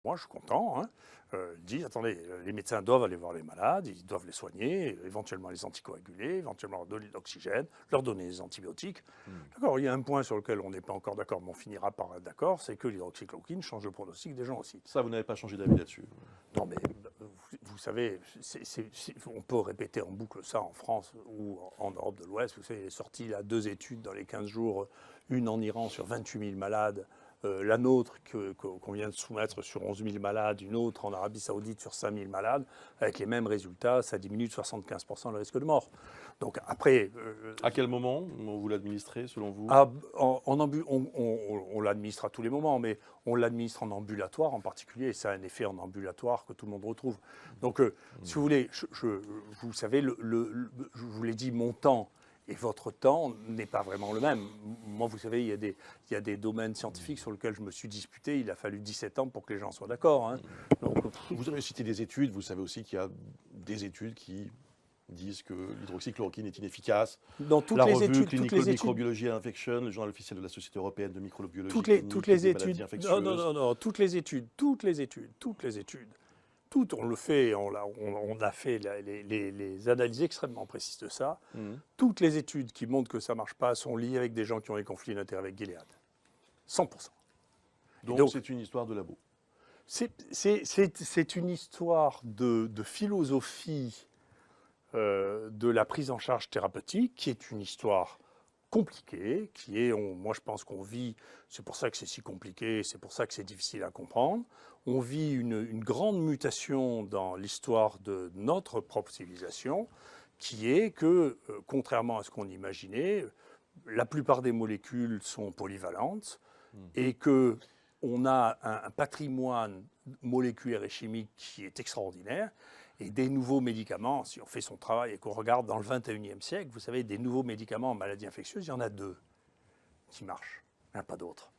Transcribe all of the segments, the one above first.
Moi, je suis content. Hein. Ils disent, attendez, les médecins doivent aller voir les malades, ils doivent les soigner, éventuellement les anticoaguler, éventuellement leur donner de l'oxygène, leur donner des antibiotiques. D'accord, il y a un point sur lequel on n'est pas encore d'accord, mais on finira par être d'accord, c'est que l'hydroxychloroquine change le pronostic des gens aussi. Ça, vous n'avez pas changé d'avis là-dessus. Non, mais vous savez, on peut répéter en boucle ça en France ou en Europe de l'Ouest. Vous savez, il est sorti là 2 études dans les 15 jours, une en Iran sur 28 000 malades, la nôtre qu'on vient de soumettre sur 11 000 malades, une autre en Arabie Saoudite sur 5 000 malades, avec les mêmes résultats, ça diminue de 75% le risque de mort. Donc après... À quel moment vous l'administrez, selon vous? On l'administre à tous les moments, mais on l'administre en ambulatoire en particulier, et ça a un effet en ambulatoire que tout le monde retrouve. Donc, si vous voulez, vous savez, je vous l'ai dit, mon temps et votre temps n'est pas vraiment le même. Moi, vous savez, il y a des domaines scientifiques sur lesquels je me suis disputé. Il a fallu 17 ans pour que les gens soient d'accord. Hein. Donc, vous avez cité des études. Vous savez aussi qu'il y a des études qui disent que l'hydroxychloroquine est inefficace. Dans toutes la les revue études, Clinical Microbiology and Infection, le journal officiel de la Société européenne de microbiologie toutes les des études. maladies infectieuses. Non, toutes les études. Tout, on le fait, on a fait les analyses extrêmement précises de ça. Toutes les études qui montrent que ça ne marche pas sont liées avec des gens qui ont des conflits d'intérêts avec Gilead. 100%. Donc c'est une histoire de labo. C'est une histoire de philosophie de la prise en charge thérapeutique qui est une histoire compliquée, moi je pense qu'on vit, c'est pour ça que c'est si compliqué, c'est pour ça que c'est difficile à comprendre, on vit une grande mutation dans l'histoire de notre propre civilisation, qui est que, contrairement à ce qu'on imaginait, la plupart des molécules sont polyvalentes et que on a un patrimoine moléculaire et chimique qui est extraordinaire. Et des nouveaux médicaments, si on fait son travail et qu'on regarde dans le 21e siècle, vous savez, des nouveaux médicaments en maladies infectieuses, il y en a 2 qui marchent. Il n'y en a pas d'autres.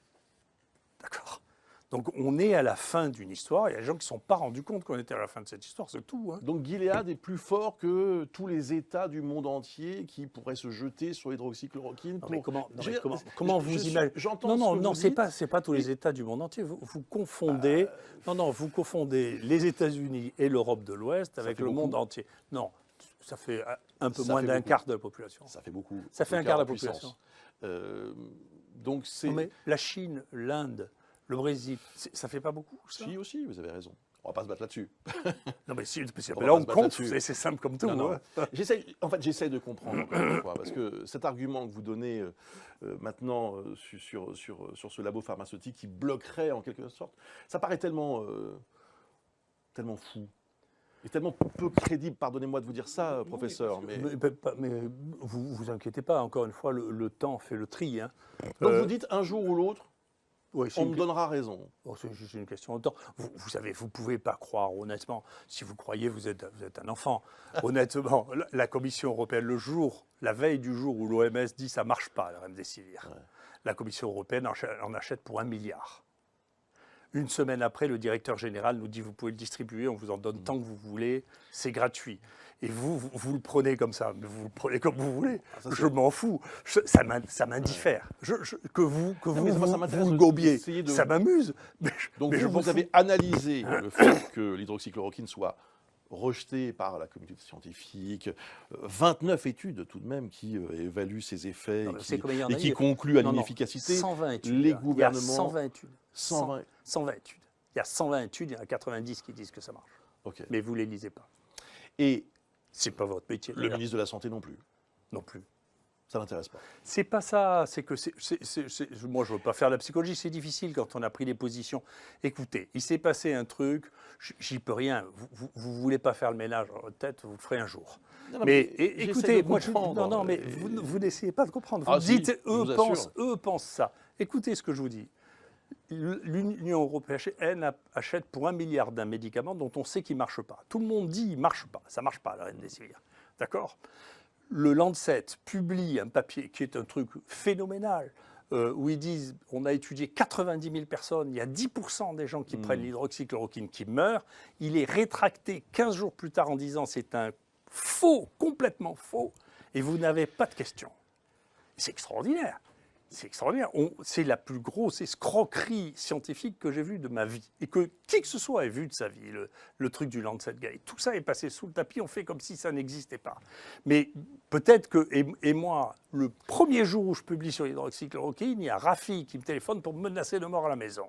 D'accord ? Donc on est à la fin d'une histoire. Il y a des gens qui ne sont pas rendus compte qu'on était à la fin de cette histoire, c'est tout. Hein. Donc Gilead est plus fort que tous les États du monde entier qui pourraient se jeter sur l'hydroxychloroquine. Comment vous imaginez ? J'entends Non, c'est pas tous les États du monde entier. Vous confondez. Vous confondez les États-Unis et l'Europe de l'Ouest avec le monde entier. Non, ça fait un peu moins d'un quart de la population. Ça fait beaucoup. Ça fait un quart de la population. Donc c'est. Non, mais la Chine, l'Inde. Le Brésil, ça fait pas beaucoup, ça ? Si, aussi, vous avez raison. On va pas se battre là-dessus. Non, mais là, on compte, c'est simple comme tout. Non. J'essaie de comprendre, encore une fois, parce que cet argument que vous donnez maintenant sur ce labo pharmaceutique qui bloquerait en quelque sorte, ça paraît tellement fou. Et tellement peu crédible, pardonnez-moi de vous dire ça, professeur. Mais vous inquiétez pas, encore une fois, le temps fait le tri. Hein. Donc vous dites un jour ou l'autre, oui, on me donnera raison. C'est juste une question de temps. Vous savez, vous ne pouvez pas croire, honnêtement. Si vous croyez, vous êtes un enfant. Honnêtement, la Commission européenne, la veille du jour où l'OMS dit ça ne marche pas, la remdesivir, la Commission européenne en achète pour 1 milliard. Une semaine après, le directeur général nous dit vous pouvez le distribuer, on vous en donne tant que vous voulez, c'est gratuit. Et vous le prenez comme ça, mais vous le prenez comme vous voulez. Je m'en fous. Ça m'indiffère. Que vous le gobiez, ça m'amuse. Donc vous avez analysé le fait que l'hydroxychloroquine soit rejetée par la communauté scientifique, 29 études tout de même qui évaluent ses effets et qui concluent à l'inefficacité. 120 études. Les gouvernements. Il y a 120 études. 120 études. Il y a 120 études, il y en a 90 qui disent que ça marche. Okay. Mais vous ne les lisez pas. Et c'est pas votre métier. Le ministre de la Santé non plus. Non plus. Ça l'intéresse pas. C'est pas ça. C'est que moi, je veux pas faire la psychologie. C'est difficile quand on a pris les positions. Écoutez, il s'est passé un truc. J'y peux rien. Vous voulez pas faire le ménage dans votre tête, vous le ferez un jour. Non, mais écoutez, moi, mais et... vous n'essayez pas de comprendre. Vous dites, eux pensent ça. Écoutez ce que je vous dis. L'Union européenne achète pour 1 milliard d'un médicament dont on sait qu'il ne marche pas. Tout le monde dit qu'il ne marche pas. Ça ne marche pas, la remdesivir. D'accord ? Le Lancet publie un papier qui est un truc phénoménal, où ils disent on a étudié 90 000 personnes, il y a 10% des gens qui prennent l'hydroxychloroquine qui meurent. Il est rétracté 15 jours plus tard en disant c'est un faux, complètement faux, et vous n'avez pas de questions. C'est extraordinaire. C'est extraordinaire. C'est la plus grosse escroquerie scientifique que j'ai vue de ma vie. Et que qui que ce soit ait vu de sa vie, le truc du Lancet Gate. Tout ça est passé sous le tapis, on fait comme si ça n'existait pas. Mais peut-être que, et moi, le premier jour où je publie sur l'hydroxychloroquine, il y a Rafi qui me téléphone pour me menacer de mort à la maison.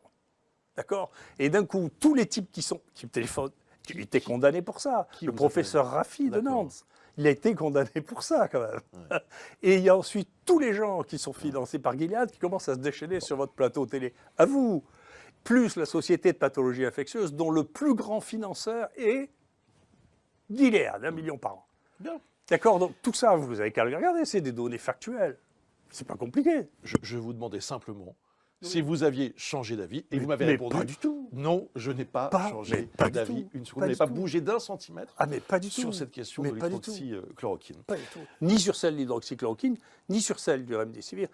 D'accord? Et d'un coup, tous les types qui me téléphonent, qui étaient condamnés pour ça. Le professeur Rafi de Nantes. Il a été condamné pour ça, quand même. Ouais. Et il y a ensuite tous les gens qui sont financés par Gilead qui commencent à se déchaîner sur votre plateau télé. À vous, plus la Société de pathologie infectieuse, dont le plus grand financeur est Gilead, 1 million par an. Bien. D'accord? Donc tout ça, vous n'avez qu'à le regarder, c'est des données factuelles. C'est pas compliqué. Je vous demandais simplement si vous aviez changé d'avis, et vous m'avez répondu. Pas du tout. Non, je n'ai pas changé d'avis. Une seconde, vous n'avez pas bougé d'1 centimètre sur cette question de l'hydroxychloroquine. Pas du tout. Ni sur celle de l'hydroxychloroquine, ni sur celle du remdesivir.